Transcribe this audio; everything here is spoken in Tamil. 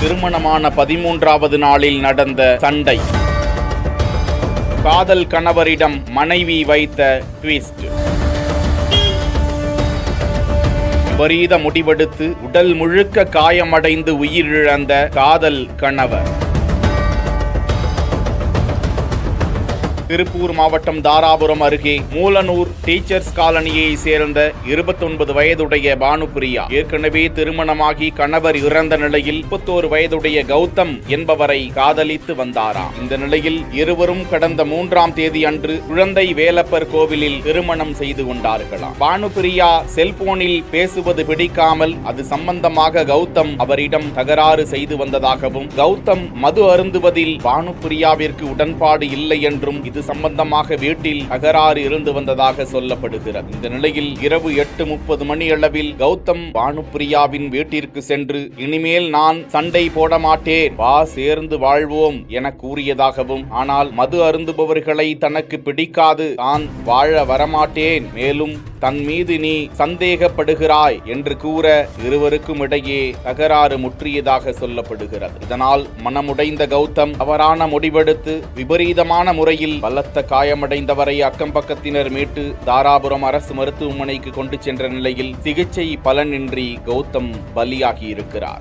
திருமணமான 13வது நாளில் நடந்த சண்டை. காதல் கணவரிடம் மனைவி வைத்த ட்விஸ்ட். விபரீத முடிவெடுத்து உடல் முழுக்க காயமடைந்து உயிரிழந்த காதல் கணவர். திருப்பூர் மாவட்டம் தாராபுரம் அருகே மூலனூர் டீச்சர்ஸ் காலனியை சேர்ந்த 29 வயதுடைய பானுபிரியா ஏற்கனவே திருமணமாகி கணவர் இறந்த நிலையில் 31 வயதுடைய கௌதம் என்பவரை காதலித்து வந்தாராம். இந்த நிலையில் இருவரும் கடந்த 3ஆம் தேதி அன்று குழந்தை வேலப்பர் கோவிலில் திருமணம் செய்து கொண்டார்களாம். பானுபிரியா செல்போனில் பேசுவது பிடிக்காமல் அது சம்பந்தமாக கௌதம் அவரிடம் தகராறு செய்து வந்ததாகவும், கௌதம் மது அருந்துவதில் பானுபிரியாவிற்கு உடன்பாடு இல்லை என்றும், இது சம்பந்தமாக வீட்டில் தகராறு இருந்து வந்ததாக சொல்லப்படுகிறது. இந்த நிலையில் இரவு 8:30 மணி அளவில் கௌதம் பானுபிரியாவின் வீட்டிற்கு சென்று, இனிமேல் நான் சண்டை போட மாட்டேன், வா சேர்ந்து வாழ்வோம் என கூறியதாகவும், ஆனால் மது அருந்துபவர்களை தனக்கு பிடிக்காது, தான் வாழ வரமாட்டேன், மேலும் தன் மீது நீ சந்தேகப்படுகிறாய் என்று கூற இருவருக்கும் இடையே தகராறு முற்றியதாக சொல்லப்படுகிறது. இதனால் மனமுடைந்த கௌதம் தவறான முடிவெடுத்து விபரீதமான முறையில் பலத்த காயமடைந்தவரை அக்கம் பக்கத்தினர் மீட்டு தாராபுரம் அரசு மருத்துவமனைக்கு கொண்டு சென்ற நிலையில் சிகிச்சை பலனின்றி கௌதம் பலியாகி இருக்கிறார்.